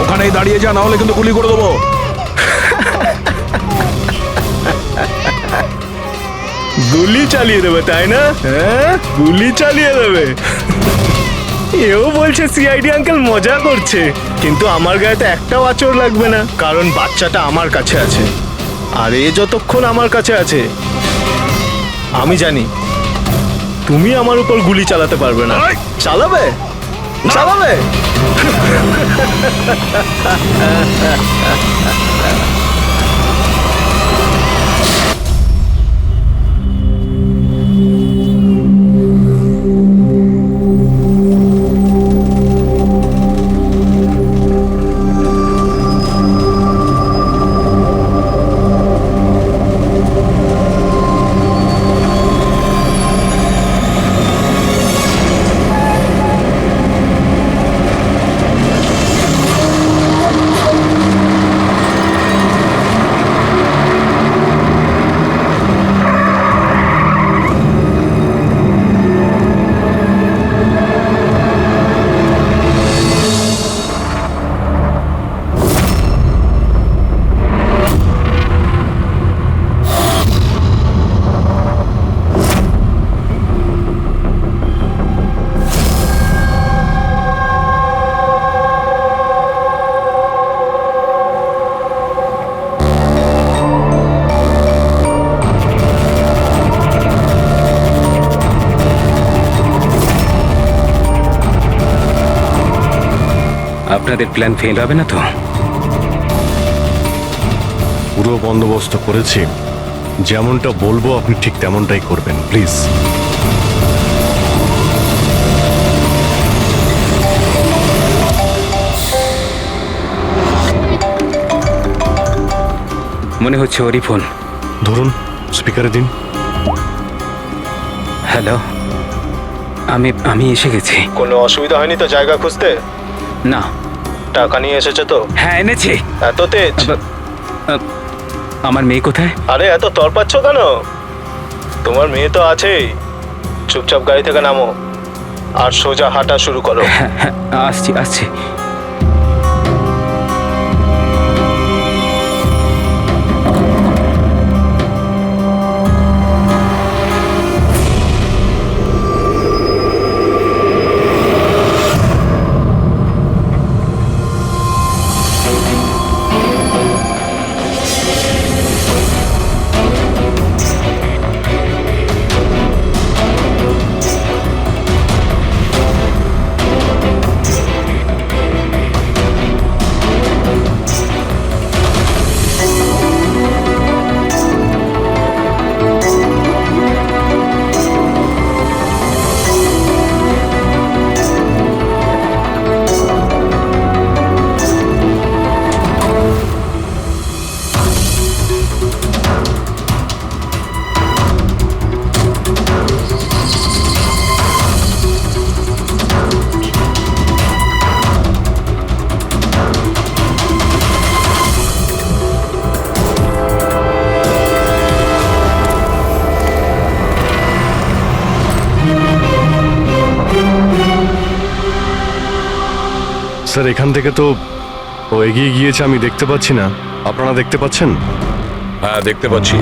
ওখানেই দাঁড়িয়ে যা, না হলে কিন্তু গুলি করে দেবো। গুলি চালিয়ে দেবে তাই না? হ্যাঁ, গুলি চালিয়ে দেবে। এও বলছে সিআইডি আঙ্কেল মজা করছে, কিন্তু আমার গায়ে তো একটাও আঁচড় লাগবে না, কারণ বাচ্চাটা আমার কাছে আছে। আর এ যতক্ষণ আমার কাছে আছে, আমি জানি তুমি আমার উপর গুলি চালাতে পারবে না। চালাবে চালাবে। আপনাদের প্ল্যান ফেল হবে না তো? পুরো বন্দোবস্ত করেছি, যেমনটা বলবো আপনি ঠিক তেমনটাই করবেন, প্লিজ। মনে হচ্ছে ওরই ফোন। ধরুন, স্পিকারে দিন। হ্যালো, আমি এসে গেছি। কোনো অসুবিধা হয়নি তো জায়গা খুঁজতে? না। টাকা নিয়ে এসেছে তো? হ্যাঁ, এনেছি। এত তেজ? আমার মেয়ে কোথায়? আরে এত তরপাচ্ছ কেন? তোমার মেয়ে তো আছেই। চুপচাপ গাড়ি থেকে নামো আর সোজা হাঁটা শুরু করো। হ্যাঁ হ্যাঁ, আসছি আসছি। স্যার, এখান থেকে তো ও এগিয়ে গিয়েছে, আমি দেখতে পাচ্ছি না। আপনারা দেখতে পাচ্ছেন? হ্যাঁ, দেখতে পাচ্ছি।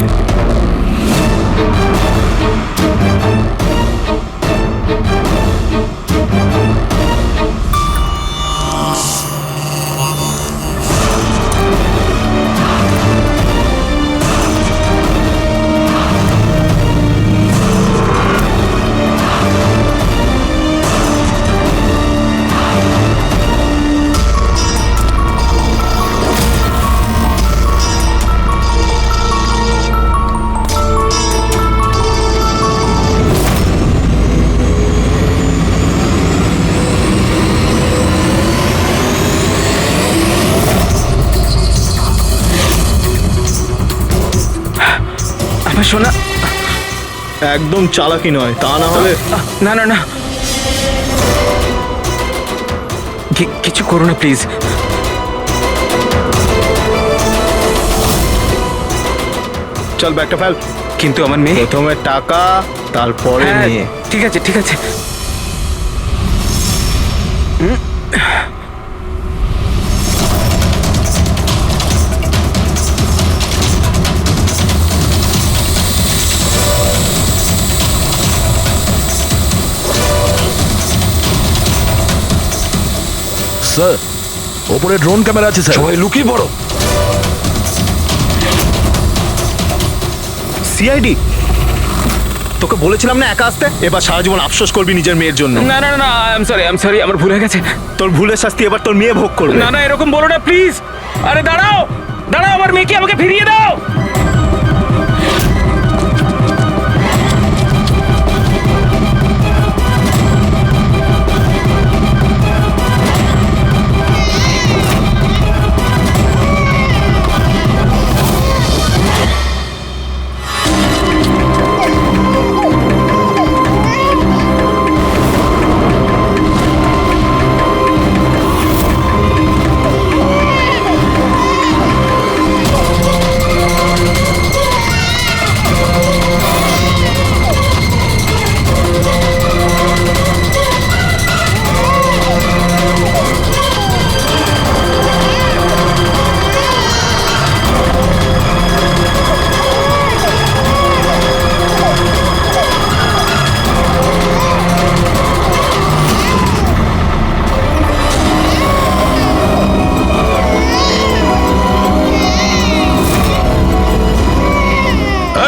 শোনা, একদম চালাকি নয়, তা না হলে। না না না, কিছু করো না প্লিজ। চল ব্যাগটা ফেল। কিন্তু আমার মেয়ে। প্রথমে টাকা, তারপরে হ্যাঁ, নিয়ে। ঠিক আছে ঠিক আছে। স্যার, ওপরে ড্রোন ক্যামেরা আছে স্যার, সবাই লুকিয়ে পড়ো। সিআইডি, তোকে বলেছিলাম না একা আসতে। এবার সারা জীবন আফসোস করবি নিজের মেয়ের জন্য। না না না, আই এম সরি, আমার ভুল হয়ে গেছে। তোর ভুলের শাস্তি এবার তোর মেয়ে ভোগ করবে। না না, এরকম বলো না প্লিজ। আরে দাঁড়াও দাঁড়াও, আমার মেয়েকে আমাকে ফিরিয়ে দাও।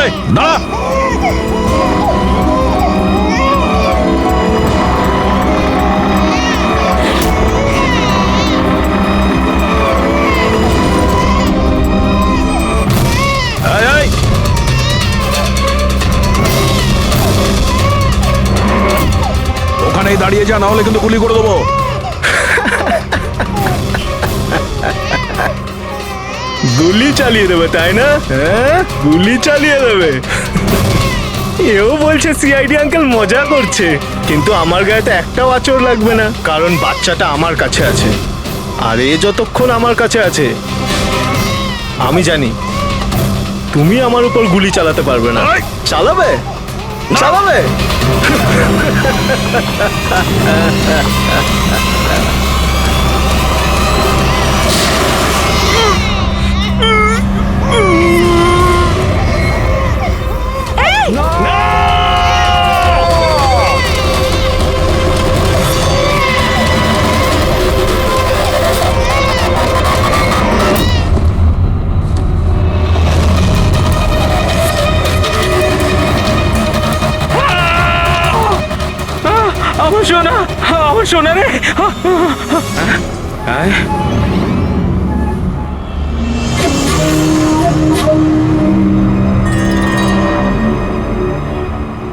এই দাঁড়া। এই, এই। ওখানেই দাঁড়িয়ে যা, না হলে কিন্তু গুলি করে দেবো। গুলি চালিয়ে দেবে তাই না? হ্যাঁ, গুলি চালিয়ে দেবে। এও বলছে সিআইডি আঙ্কেল মজা করছে, কিন্তু আমার গায়ে তো একটাও আঁচড় লাগবে না, কারণ বাচ্চাটা আমার কাছে আছে। আর এ যতক্ষণ আমার কাছে আছে, আমি জানি তুমি আমার উপর গুলি চালাতে পারবে না। এই! চালাবে চালাবে। আমার সোনা রে।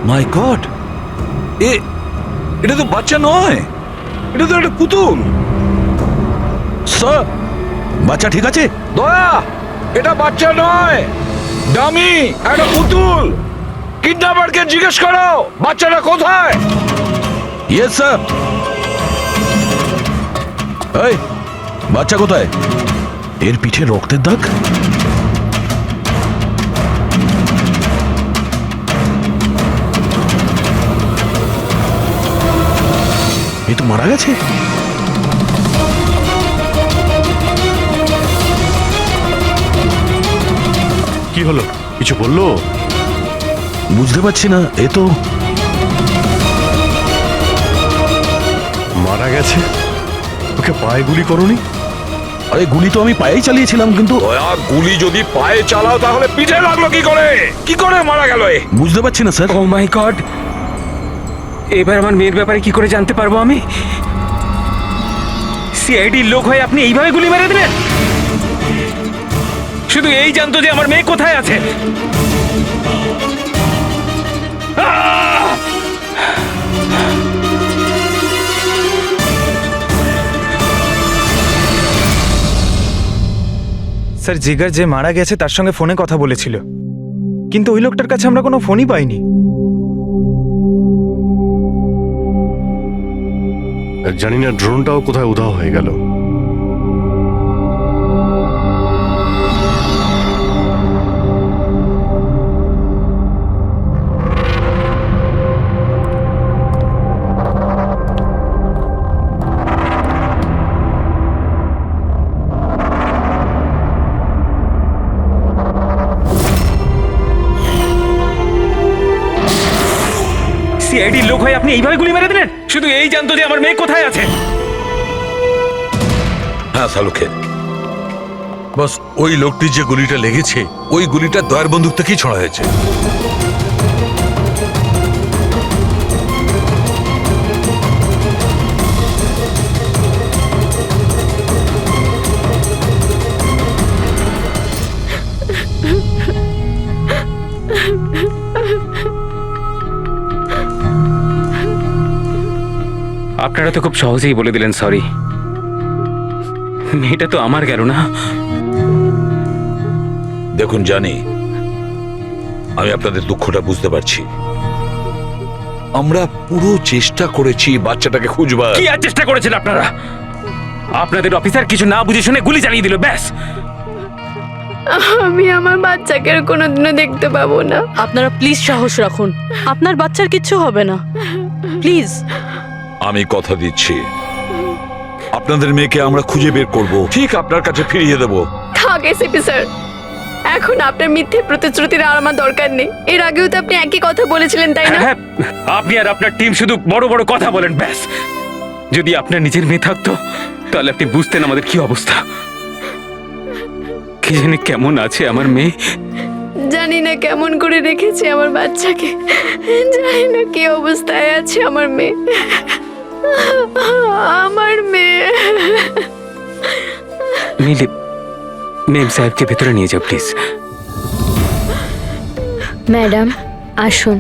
মাই গড, এটা তো বাচ্চা নয়, এটা তো একটা পুতুল। স্যার, বাচ্চা ঠিক আছে? দয়া, এটা বাচ্চা নয়, ডামি, একটা পুতুল। কিডন্যাপারকে জিজ্ঞেস করো বাচ্চাটা কোথায়। Yes sir. এই, বাচ্চা কোথায়? এর পিঠে রক্তের দাগ। এ তো মারা গেছে। কি হলো, কিছু বললো? বুঝতে পারছি না, এ তো মারা গেছে। ওকে পায়ে গুলি করনি? আরে গুলি তো আমি পায়েই চালিয়েছিলাম, কিন্তু গুলি যদি পায়ে চালাও তাহলে পিঠে লাগলো কি করে? কি করে মারা গেল? বুঝতে পারছি না স্যার। ও মাই গড, এবার আমার মেয়ের ব্যাপারে কি করে জানতে পারবো আমি? সিআইডির লোক হয়ে আপনি এইভাবে গুলি মেরে দিলেন? শুধু এই জানতো যে আমার মেয়ে কোথায় আছে। স্যার, জিগার যে মারা গেছে তার সঙ্গে ফোনে কথা বলেছিল, কিন্তু ওই লোকটার কাছে আমরা কোনো ফোনই পাইনি। জানি না ড্রোনটাও কোথায় উধাও হয়ে গেল। সিআইডির লোক হয়ে আপনি এইভাবে গুলি মেরে দিলেন? শুধু এই জানতো যে আমার মেয়ে কোথায় আছে। হ্যাঁ সালুকে, বস ওই লোকটি যে গুলিটা লেগেছে ওই গুলিটা দয়ার বন্দুক থেকেই ছোড়া হয়েছে। আপনারা তো খুব সহজেই বলে দিলেন সরি। মেয়েটা তো আমার গেল না। দেখুন জানি, আমি আপনাদের দুঃখটা বুঝতে পারছি। আমরা পুরো চেষ্টা করেছি বাচ্চাটাকে খুঁজবার। কি আর চেষ্টা করেছেন আপনারা? আপনাদের অফিসার কিছু না বুঝে শুনে গুলি চালিয়ে দিল, ব্যাস। আমি আমার বাচ্চাকে আর কোনোদিনও দেখতে পাবো না। আপনারা প্লিজ সাহস রাখুন, আপনার বাচ্চার কিচ্ছু হবে না, প্লিজ। আমি কথা দিচ্ছি, আপনাদের মেয়েকে আমরা খুঁজে বের করব, ঠিক আপনার কাছে ফিরিয়ে দেব। থাক এসিপি স্যার, এখন আপনার মিথ্যে প্রতিশ্রুতির আর আমার দরকার নেই। এর আগেও তো আপনি একই কথা বলেছিলেন, তাই না? হ্যাঁ, আপনি আর আপনার টিম শুধু বড় বড় কথা বলেন, ব্যাস। যদি আপনার নিজের মেয়ে থাকতো তাহলে আপনি বুঝতেন আমাদের কি অবস্থা। কি জানি কেমন আছে আমার মেয়ে। জানি না কেমন করে রেখেছে আমার বাচ্চাকে, জানি না কি অবস্থায় আছে আমার মেয়ে। আমার মেয়ে। মিলি, মেম সাহেবকে ভেতরে নিয়ে যাও প্লিজ। ম্যাডাম আসুন।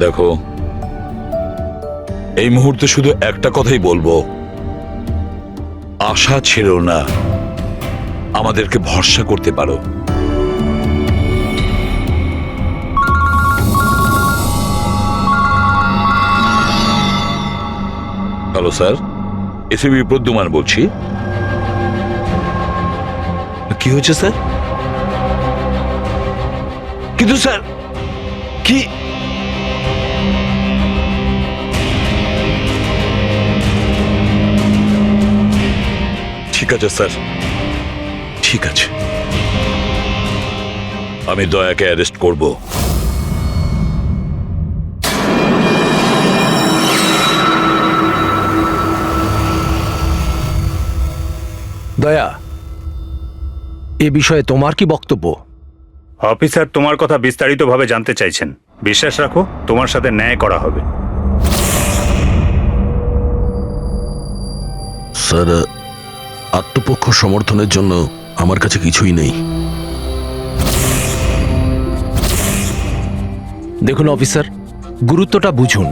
দেখো, এই মুহূর্তে শুধু একটা কথাই বলবো, আশা ছিল না, আমাদেরকে ভরসা করতে পারো। হ্যালো স্যার, এসিবি প্রদ্যুমান বলছি। কি হয়েছে স্যার? কিন্তু স্যার কি ঠিক আছে স্যার, ঠিক আছে, আমি দয়াকে অ্যারেস্ট করব। দয়া, এ বিষয়ে তোমার কি বক্তব্য? অফিসার তোমার কথা বিস্তারিতভাবে জানতে চাইছেন। বিশ্বাস রাখো, তোমার সাথে ন্যায় করা হবে। স্যার, আত্মপক্ষ সমর্থনের জন্য আমার কাছে কিছুই নেই। দেখুন অফিসার, গুরুত্বটা বুঝুন।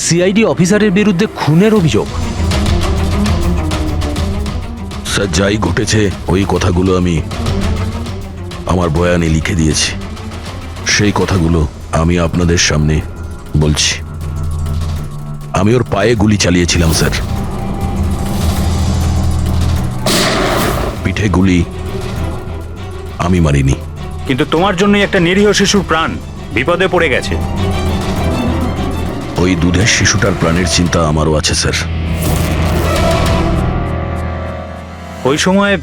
সিআইডি অফিসারের বিরুদ্ধে খুনের অভিযোগ। স্যার, যাই ঘটেছে ওই কথাগুলো আমি আমার বয়ানে লিখে দিয়েছি। সেই কথাগুলো আমি আপনাদের সামনে বলছি। আমি ওর পায়ে গুলি চালিয়েছিলাম স্যার, পিঠে গুলি আমি মারিনি। কিন্তু তোমার জন্যই একটা নিরীহ শিশুর প্রাণ বিপদে পড়ে গেছে। ওই দুধের শিশুটার প্রাণের চিন্তা আমারও আছে স্যার। ওই সময়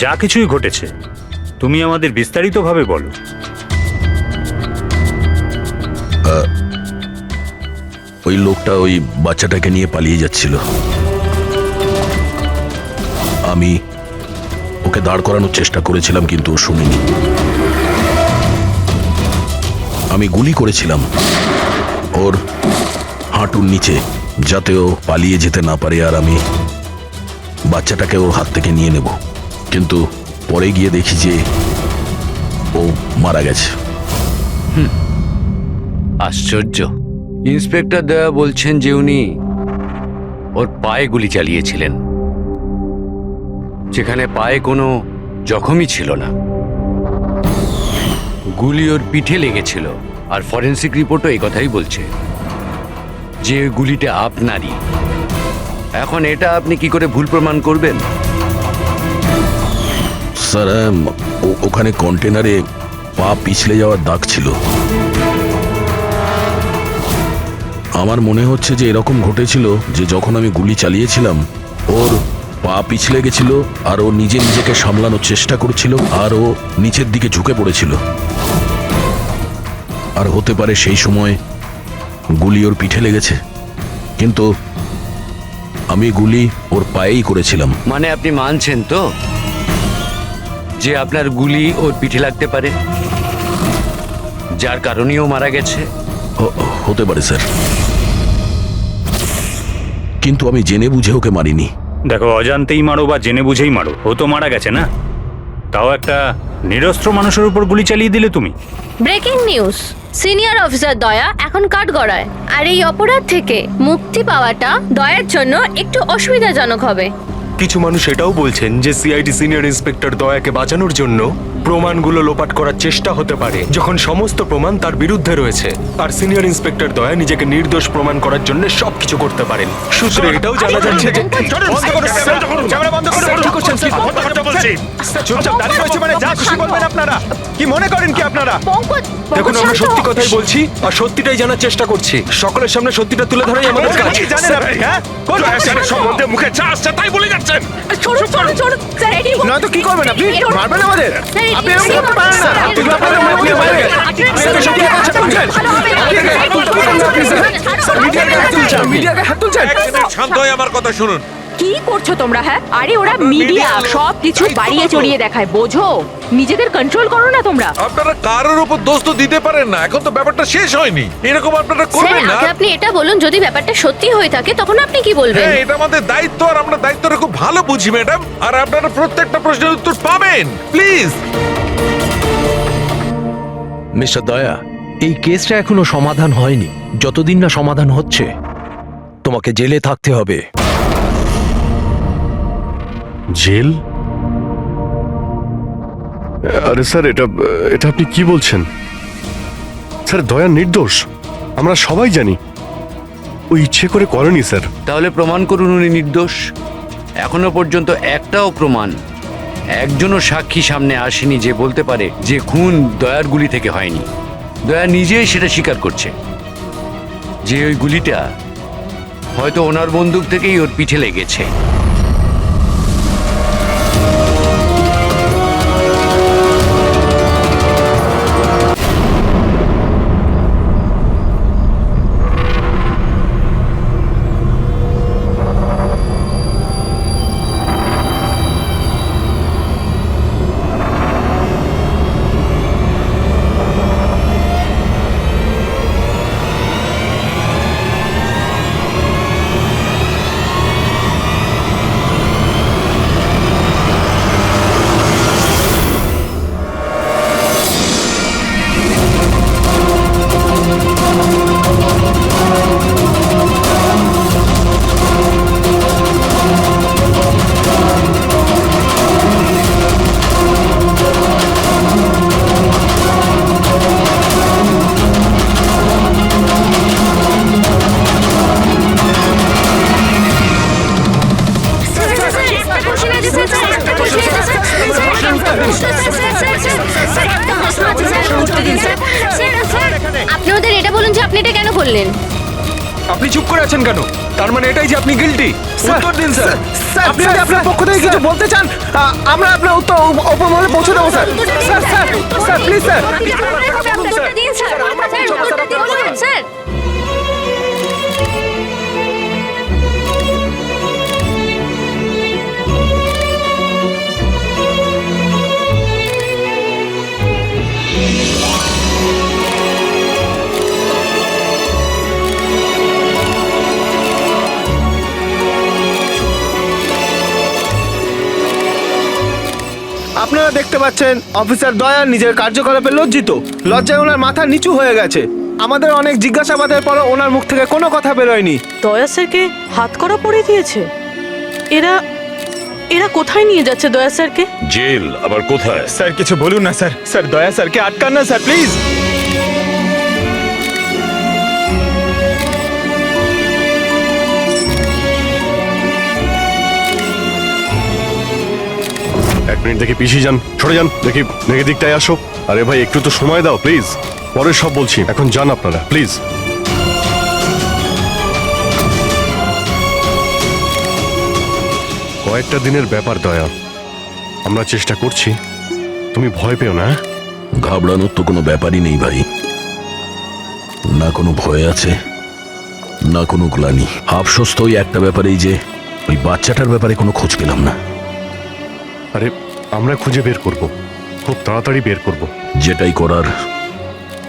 যা কিছুই ঘটেছে তুমি আমাদের বিস্তারিতভাবে বলো। ওই লোকটা ওই বাচ্চাটাকে নিয়ে পালিয়ে যাচ্ছিল। আমি ওকে দাঁড় করানোর চেষ্টা করেছিলাম, কিন্তু ও শুনিনি। আমি গুলি করেছিলাম ওর হাঁটুর নিচে, যাতে ও পালিয়ে যেতে না পারে, আর আমি বাচ্চাটাকে ওর হাত থেকে নিয়ে নেব। কিন্তু পরে গিয়ে দেখি যে ও মারা গেছে। আশ্চর্য। ইন্সপেক্টর দয়া বলছেন যে উনি ওর পায়ে গুলি চালিয়েছিলেন, যেখানে পায়ে কোনো জখমই ছিল না। গুলি ওর পিঠে লেগেছিল, আর ফরেন্সিক রিপোর্টও এই কথাই বলছে যে ওই গুলিটা আপনারই। এখন এটা আপনি কি করে ভুল প্রমাণ করবেন? স্যার, ওখানে কন্টেনারে পা পিছলে যাওয়ার দাগ ছিল। আমার মনে হচ্ছে যে এরকম ঘটেছিল যে যখন আমি গুলি চালিয়েছিলাম ওর পা পিছলে গেছিল, আর ও নিজেকে সামলানোর চেষ্টা করছিল, আর ও নিচের দিকে ঝুঁকে পড়েছিল। আর হতে পারে সেই সময় গুলি ওর পিঠে লেগেছে, কিন্তু আমি গুলি ওর পায়েই করেছিলাম। মানে আপনি মানছেন তো যে আপনার গুলি ওর পিঠে লাগতে পারে, যার কারণেও মারা গেছে? হতে পারে স্যার, কিন্তু আমি জেনে বুঝে ওকে মারিনি। দেখো, অজান্তেই মারো বা জেনে বুঝেই মারো, ও তো মারা গেছে না? তাও একটা নিরস্ত্র মানুষের উপর গুলি চালিয়ে দিলে তুমি। ব্রেকিং নিউজ, সিনিয়র অফিসার দয়া এখন কাঠগড়ায়। আর এই অপরাধ থেকে মুক্তি পাওয়াটা দয়ার জন্য একটু অসুবিধাজনক হবে। কিছু মানুষ এটাও বলছেন যে সিআইডি সিনিয়র ইন্সপেক্টর দয়াকে বাঁচানোর জন্য প্রমাণগুলো লোপাট করার চেষ্টা হতে পারে, যখন সমস্ত প্রমাণ তার বিরুদ্ধে রয়েছে। আর সিনিয়র ইন্সপেক্টর দয়া নিজেকে নির্দোষ প্রমাণ করার জন্য সবকিছু করতে পারেন। সূত্রে এটাও জানা যাচ্ছে যে চুপচাপ দাঁড়িয়ে রয়েছে, মানে যা খুশি বলবেন আপনারা। কি মনে করেন কি আপনারা? দেখুন, আমরা সত্যি কথাই বলছি আর সত্যিটাই জানার চেষ্টা করছি। সকলের সামনে সত্যিটা তুলে ধরাই আমাদের কাজ। কি জানেন আপনি? হ্যাঁ, কোন সম্বন্ধে মুখে যা আসছে তাই বলে যাচ্ছেন। নয়তো কি করবেন আপনি? মারবেন আমাদের? আপনি এরকম করতে পারেন না। এগুলো আপনাদের মুখ দিয়ে বাইরে। স্যার, সত্যি কথা বলছেন। মিডিয়াকে হাত তুলছেন। শান্ত হয়ে আমার কথা শুনুন। কি করছো তোমরা? হ্যাঁ, আরে ওরা মিডিয়া, সব কিছু বাড়িয়ে চড়িয়ে দেখায়, বোঝো? নিজেদের কন্ট্রোল করো না তোমরা। আপনারা কারোর উপর দোষ তো দিতে পারেন না, এখন তো ব্যাপারটা শেষ হয়নি। এরকম আপনারা করবেন না। আগে আপনি এটা বলুন, যদি ব্যাপারটা সত্যি হয়ে থাকে তখন আপনি কি বলবেন? হ্যাঁ, এটা আমাদের দায়িত্ব, আর আমরা দায়িত্বটা খুব ভালো বুঝি ম্যাডাম। আর আপনারা প্রত্যেকটা প্রশ্নের উত্তর পাবেন, প্লিজ। মিস্টার দয়া, এই কেসটা এখনো সমাধান হয়নি। যতদিন না সমাধান হচ্ছে তোমাকে জেলে থাকতে হবে। জেল? আরে স্যার, এটা আপনি কি বলছেন? স্যার, দয়া নির্দোষ, আমরা সবাই জানি। ও ইচ্ছে করে করেনি স্যার। তাহলে প্রমাণ করুন উনি নির্দোষ। এখনো পর্যন্ত একটাও প্রমাণ, একজনও সাক্ষী সামনে আসেনি যে বলতে পারে যে খুন দয়ার গুলি থেকে হয়নি। দয়া নিজেই সেটা স্বীকার করছে যে ওই গুলিটা হয়তো ওনার বন্দুক থেকেই ওর পিঠে লেগেছে। আপনি ওদের এটা বলুন যে আপনি এটা কেন করলেন। আপনি চুপ করে আছেন কেন? তার মানে এটাই যে আপনি গিল্টি? উত্তর দিন স্যার। আপনি যদি আপনার পক্ষ থেকে কিছু বলতে চান, আমরা আপনার উত্তর উপমহলে পৌঁছে দেবো sir. Sir please sir. Sir, আপনারা দেখতে পাচ্ছেন অফিসার দয়া নিজের কার্যকলাপে লজ্জিত। লজ্জায় ওনার মাথা নিচু হয়ে গেছে। আমাদের অনেক জিজ্ঞাসাবাদের পর ওনার মুখ থেকে কোনো কথা বেরোয়নি। দয়া স্যারকে হাত করা পড়ে দিয়েছে। এরা এরা কোথায় নিয়ে যাচ্ছে দয়া স্যারকে? জেল আবার কোথায়? স্যার কিছু বলুন না স্যার, স্যার দয়া স্যারকে আটকান না স্যার প্লিজ। এক মিনিট দেখি পিছিয়ে যান, সরে যান, দেখি দেখি দিকটায় আসো। আরে ভাই একটু তো সময় দাও প্লিজ, পরে সব বলছি, এখন যান আপনারা প্লিজ। কয়েকটা দিনের ব্যাপার দয়া, আমরা চেষ্টা করছি, তুমি ভয় পেও না। ঘাবড়ানোর তো কোনো ব্যাপারই নেই ভাই, না কোনো ভয় আছে না কোনো গ্লানি। আফসোস তো ওই একটা ব্যাপারেই যে ওই বাচ্চাটার ব্যাপারে কোনো খোঁজ পেলাম না। আরে আমরা খুঁজে বের করব, খুব তাড়াতাড়ি বের করব। যেটাই করার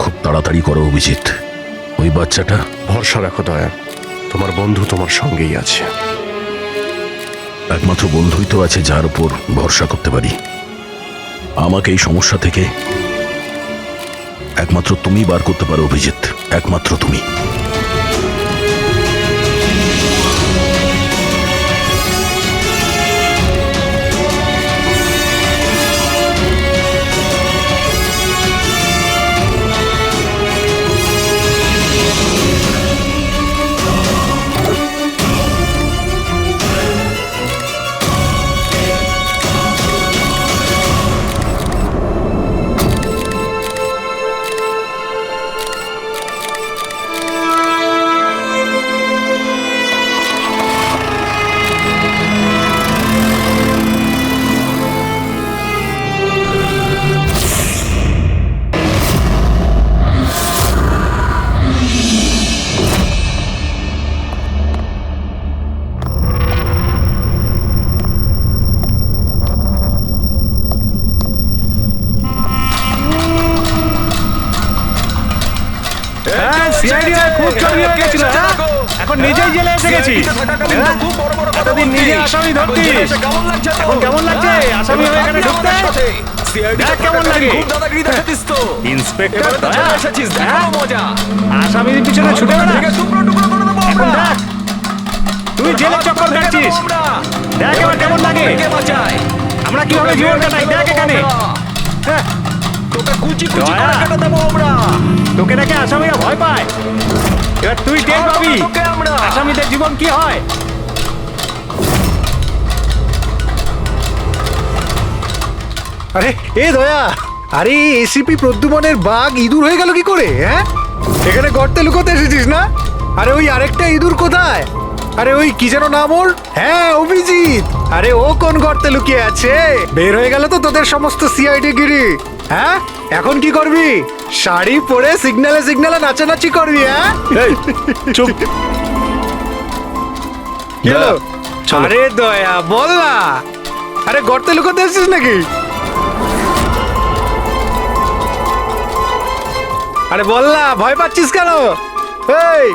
খুব তাড়াতাড়ি করো অভিজিৎ। ওই বাচ্চাটা, ভরসা রাখো দয়া, তোমার বন্ধু তোমার সঙ্গেই আছে। একমাত্র বন্ধুই তো আছে যার উপর ভরসা করতে পারি। আমাকে এই সমস্যা থেকে একমাত্র তুমি বার করতে পারো অভিজিৎ, একমাত্র তুমি। খুব চড়ি হয়ে গেছিল, এখন নিজেই জেলে এসে গেছি। এতদিন নিজে আসামি ধরতিস, এখন কেমন লাগছে আসামি হয়ে এখানে ঢুকতে? দেখ কেমন লাগে। ইন্সপেক্টর আসামির পিছনে ছুটে বেড়া। এখন দেখ তুই জেলে চক্কর কাটছিস, দেখ এবার কেমন লাগে। আমরা কিভাবে জীবন কাটাই দেখ এখানে। তোকে নাকি আসামিরা ভয় পায়, এবার তুই টের পাবি আসামিদের জীবন কি হয়। আরে এ দয়া, আরে এসিপি প্রদ্যুমনের বাঘ ইঁদুর হয়ে গেল কি করে? হ্যাঁ, এখানে গর্তে লুকোতে এসেছিস না? আরে ওই আরেকটা ইঁদুর কোথায়? আরে ওই কি যেন নাম ওর? হ্যাঁ অভিজিৎ। আরে ও কোন গর্তে লুকিয়ে আছে? বের হয়ে গেল তো তোদের সমস্ত সিআইডি গিরি। হ্যাঁ, এখন কি করবি? শাড়ি পরে সিগন্যালে সিগন্যালে নাচানাচি করবি? হ্যাঁ চুপ। কি হলো? আরে দয়া বল না, আরে গর্তে লুকোতে এসেছিস নাকি? আরে বল না, ভয় পাচ্ছিস কেন? এই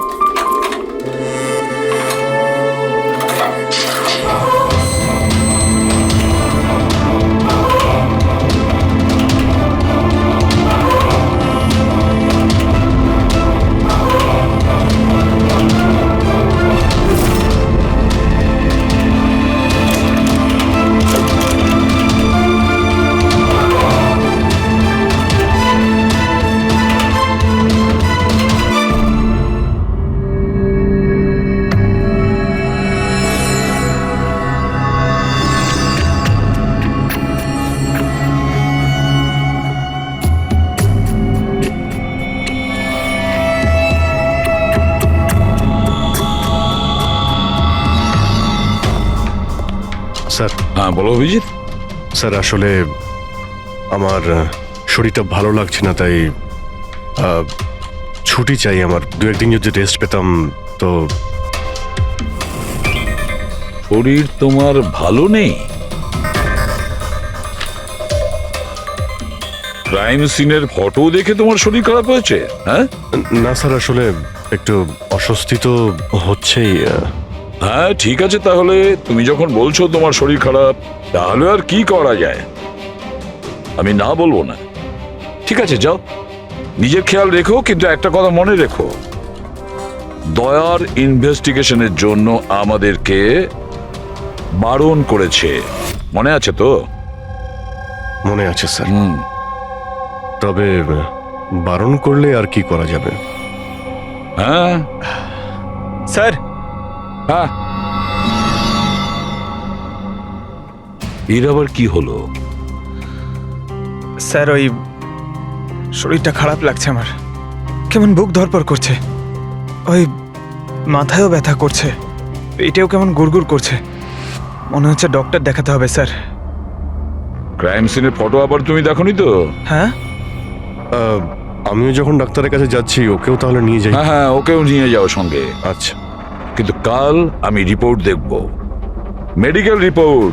স্যার। হ্যাঁ বলো অভিজিৎ। স্যার আসলে আমার শরীরটা ভালো লাগছে না, তাই ছুটি চাই আমার। দু একদিন যদি রেস্ট পেতাম তো। শরীর তোমার ভালো নেই? ক্রাইম সিনের ফটো দেখে তোমার শরীর খারাপ হয়েছে? হ্যাঁ না স্যার, আসলে একটু অস্বস্তি তো হচ্ছেই। হ্যাঁ ঠিক আছে, তাহলে তুমি যখন বলছো তোমার শরীর খারাপ, তাহলে আর কি করা যায়, আমি না বলবো না। ঠিক আছে যাও, নিজের খেয়াল রেখো, কিন্তু একটা কথা মনে রেখো, দয়ার ইনভেস্টিগেশনের জন্য আমাদেরকে বারণ করেছে, মনে আছে তো? মনে আছে স্যার। তবে বারণ করলে আর কি করা যাবে? হ্যাঁ স্যার। হ্যাঁ, এর আবার কি হলো? স্যার ওই শরীরটা খারাপ লাগছে আমার, কেমন বুক ধরপড় করছে, ওই মাথায়ও ব্যথা করছে, পেটেও কেমন গুড়গুড় করছে, মনে হচ্ছে ডক্টর দেখাতে হবে স্যার। ক্রাইম সিনের ফটো আবার তুমি দেখোনি তো? হ্যাঁ, আমিও যখন ডাক্তারের কাছে যাচ্ছি ওকেও তাহলে নিয়ে যাই। হ্যাঁ হ্যাঁ, ওকেও নিয়ে যাও সঙ্গে। আচ্ছা, কিন্তু কাল আমি রিপোর্ট দেখব, মেডিকেল রিপোর্ট।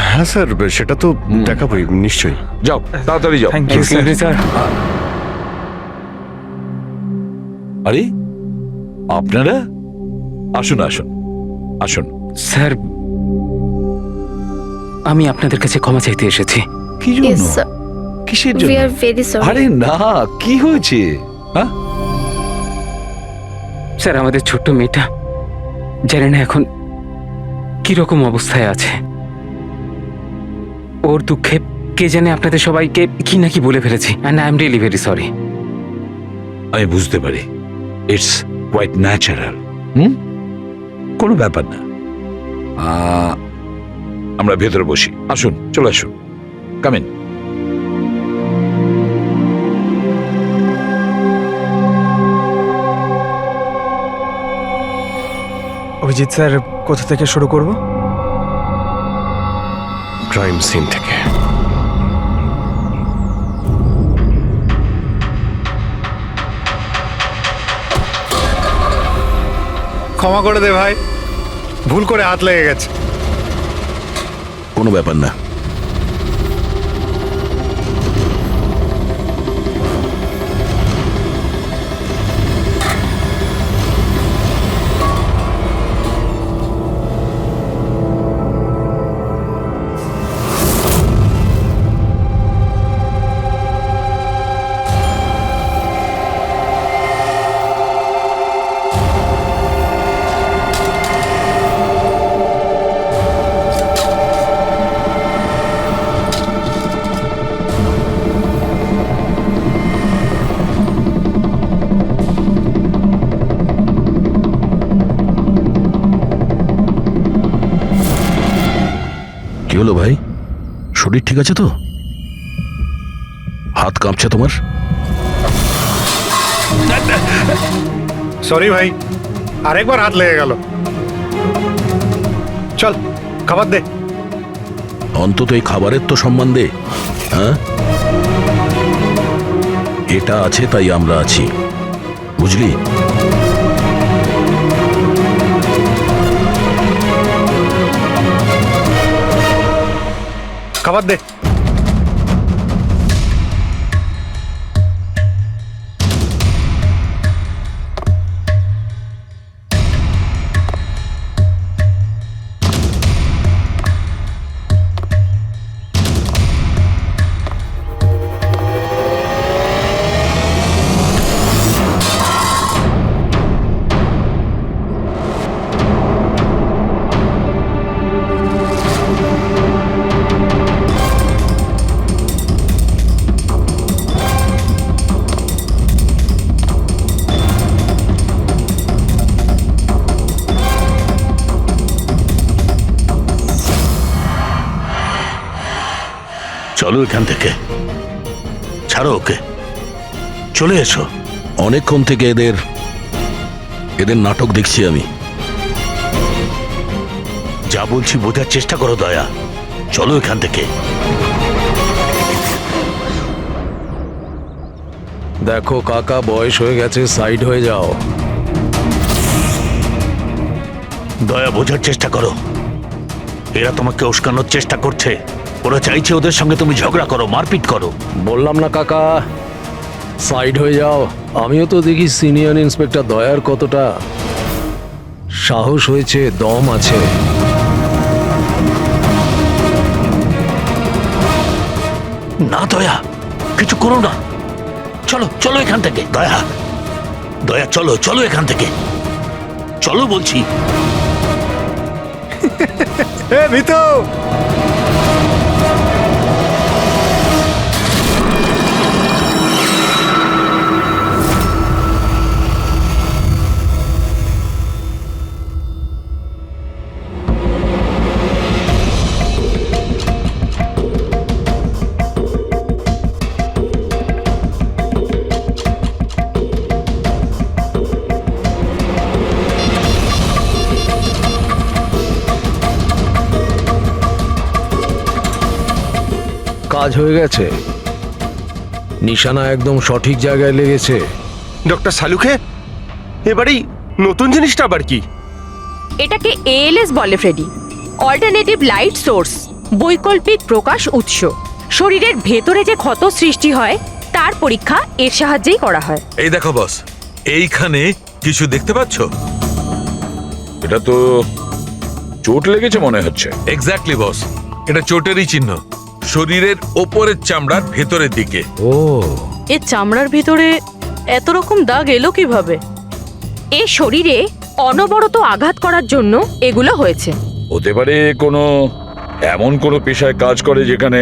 হ্যাঁ স্যার, সেটা তো দেখাবোই নিশ্চয়ই। যাও তাড়াতাড়ি যাও। Thank you sir. আরে আপনারা আসুন আসুন আসুন। স্যার, আমি আপনাদের কাছে ক্ষমা চাইতে এসেছি। কি Yes, জন্য? sir. কিসের We জন্য? are very sorry. আরে না, কি হয়েছে? হ্যাঁ, স্যার, আমাদের ছোট্ট মেয়েটা জানে না এখন কিরকম অবস্থায় আছে। ওর দুঃখে কে জানে আপনাদের সবাইকে কি না কি বলে ফেলেছি, and I am really very sorry. আমি বুঝতে পারি, ইটস কোয়াইট ন্যাচারাল। কোনো ব্যাপার না। আমরা ভেতরে বসি, আসুন, চলে আসুন, কামিন। অভিজিৎ স্যার, কোথা থেকে শুরু করব? ক্রাইম সিন থেকে। ক্ষমা করে দে ভাই, ভুল করে হাত লেগে গেছে। কোনো ব্যাপার না। কি হলো ভাই, শরীর ঠিক আছে তো? হাত কাঁপছে তোমার? সরি ভাই, আরেকবার হাত লেগে গেল। চল খাবার দে। অন্তত এই খাবারের তো সম্মান দে। হ্যাঁ, এটা আছে তাই আমরা আছি, বুঝলি? খাবার দে। চলো এখান থেকে, ছাড়ো ওকে, চলে এসো। অনেকক্ষণ থেকে এদের নাটক দেখছি আমি। যা বলছি বোঝার চেষ্টা করো দয়া, চলো এখান থেকে। দেখো কাকা, বয়স হয়ে গেছে, সাইড হয়ে যাও। দয়া, বোঝার চেষ্টা করো, এরা তোমাকে উস্কানোর চেষ্টা করছে। ওরা চাইছে ওদের সঙ্গে তুমি ঝগড়া করো, মারপিট করো। বললাম না কাকা, সাইড হয়ে যাও। আমিও তো দেখি সিনিয়র ইন্সপেক্টর দয়ার কতটা সাহস হয়েছে, দম আছে। না দয়া, কিছু করো না, চলো চলো এখান থেকে। দয়া, দয়া চলো চলো এখান থেকে, চলো বলছি। এ ভিতু, কাজ হয়ে গেছে, নিশানা একদম সঠিক জায়গায় লেগেছে। ডক্টর সালুখে, এবারেই নতুন জিনিসটা আবার কি? এটাকে এএলএস বলে ফ্রেডি, অল্টারনেটিভ লাইট সোর্স, বৈকল্পিক প্রকাশ উৎস। শরীরের ভেতরে যে ক্ষত সৃষ্টি হয় তার পরীক্ষা এর সাহায্যেই করা হয়। এই দেখো বস, এইখানে কিছু দেখতে পাচ্ছ? এটা তো চোট লেগেছে মনে হচ্ছে। এক্স্যাক্টলি বস, এটা চোটেরই চিহ্ন, শরীরের ওপরের চামড়ার ভেতরের দিকে। ও, এর চামড়ার ভিতরে এত রকম দাগ এলো কিভাবে? এ শরীরে অনবরত আঘাত করার জন্য এগুলো হয়েছে। হতে পারে কোনো এমন কোনো পেশায় কাজ করে যেখানে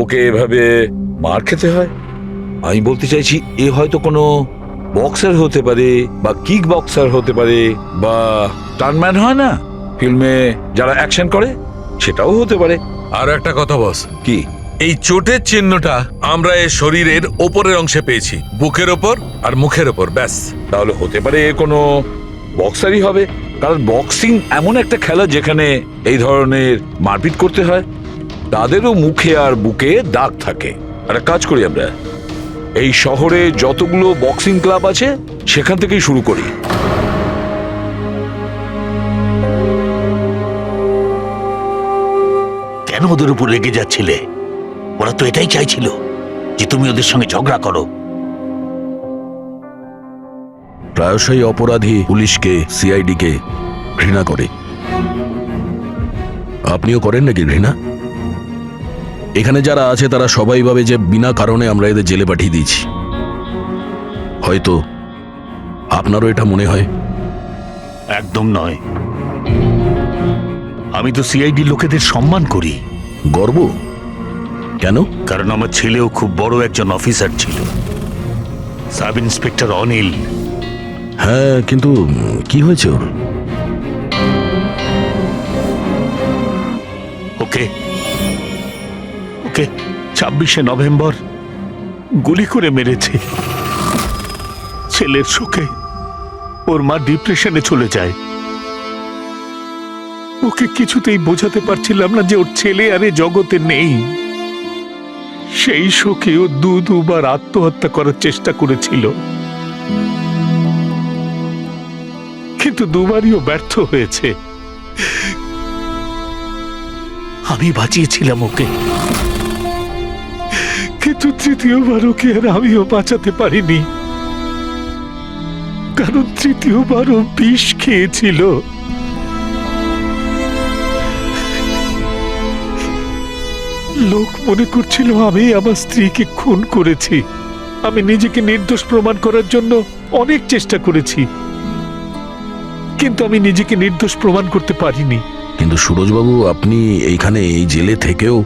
ওকে এভাবে মার খেতে হয়। আমি বলতে চাইছি এ হয়তো কোনো বক্সার হতে পারে, বা কিক বক্সার হতে পারে, বা টার্নম্যান হয় না ফিল্মে যারা অ্যাকশন করে, সেটাও হতে পারে। আর একটা কথা বস, কি? এই চোটের চিহ্নটা আমরা এর শরীরের ওপরের অংশে পেয়েছি, বুকের ওপর আর মুখের ওপর, ব্যাস। তাহলে হতে পারে এ কোনো বক্সারই হবে, কারণ বক্সিং এমন একটা খেলা যেখানে এই ধরনের মারপিট করতে হয়। তাদেরও মুখে আর বুকে দাগ থাকে। একটা কাজ করি আমরা, এই শহরে যতগুলো বক্সিং ক্লাব আছে সেখান থেকেই শুরু করি। কেন ওদের উপর রেগে যাচ্ছিলে? ওরা তো এটাই চাইছিল যে তুমি ওদের সঙ্গে ঝগড়া করো। প্রায়শই অপরাধী পুলিশকে, সিআইডিকে ঘৃণা করে। আপনিও করেন নাকি ঘৃণা? এখানে যারা আছে তারা সবাই ভাবে যে বিনা কারণে আমরা এদের জেলে পাঠিয়ে দিয়েছি। হয়তো আপনারও এটা মনে হয়। একদম নয়, আমি তো সিআইডি লোকেদের সম্মান করি। গর্ব কেন? কারণ আমার ছেলেও খুব বড় একজন অফিসার ছিল, সাব ইন্সপেক্টর অনিল। হ্যাঁ, কিন্তু কি হয়েছে ওর? ওকে ওকে 26শে নভেম্বর গুলি করে মেরেছে। ছেলের শোকে ওর মা ডিপ্রেশনে চলে যায়। ওকে কিছুতেই বোঝাতে পারছিলাম না যে ওর ছেলে আর এ জগতে নেই। সেই শোকে ও দুবার আত্মহত্যা করার চেষ্টা করেছিল, কিন্তু দুবারই ও ব্যর্থ হয়েছে। আমি বাঁচিয়েছিলাম ওকে, কিন্তু তৃতীয়বার ওকে আর আমিও বাঁচাতে পারিনি, কারণ তৃতীয়বার ও বিষ খেয়েছিল। লোক মনে করছিল আমি আমার স্ত্রীকে খুন করেছি। আমি নিজেকে নির্দোষ প্রমাণ করার জন্য অনেক চেষ্টা করেছি, কিন্তু আমি নিজেকে নির্দোষ প্রমাণ করতে পারিনি। কিন্তু সুরজবাবু, আপনি এইখানে এই জেলে থেকেও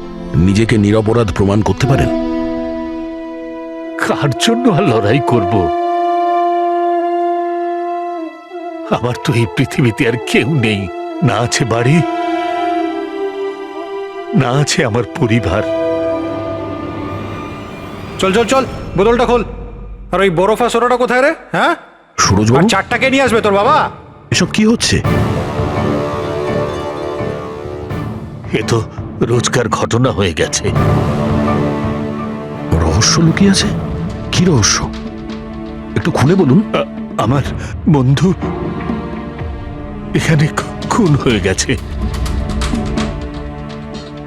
নিজেকে নিরপরাধ প্রমাণ করতে পারেন। কার জন্য আর লড়াই করব? আমার তো এই পৃথিবীতে আর কেউ নেই, না আছে বাড়ি, না আছে আমার পরিবার। চল চল চল, বোতলটা খোল। আর ওই বরফা সোডাটা কোথায় রে? হ্যাঁ, সুরজবাবু, আর চারটাকে নিয়ে আসবে তোর বাবা। এসব কি হচ্ছে? এ তো রোজকার ঘটনা হয়ে গেছে। রহস্য লুকিয়ে আছে? কি রহস্য? একটু খুলে বলুন। আমার বন্ধু এখানে খুন হয়ে গেছে।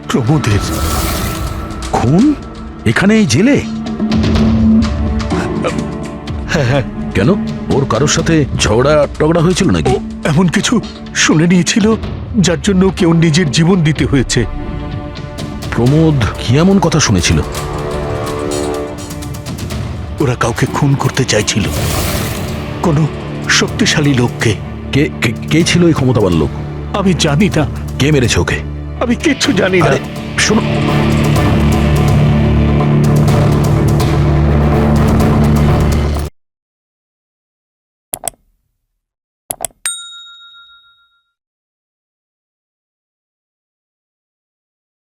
প্রমোদের খুন এখানে এই জেলে? হ্যাঁ। কেন? ওর কারোর সাথে ঝগড়া টগড়া হয়েছিল নাকি? এমন কিছু শুনে নিয়েছিল যার জন্য কেউ নিজের জীবন দিতে হয়েছে। প্রমোদ কি এমন কথা শুনেছিল? ওরা কাউকে খুন করতে চাইছিল, কোনো শক্তিশালী লোককে। কে কে ছিল ওই ক্ষমতাবান লোক? আমি জানি না। কে মেরেছে ওকে? আমি কিচ্ছু জানি না। শোনো,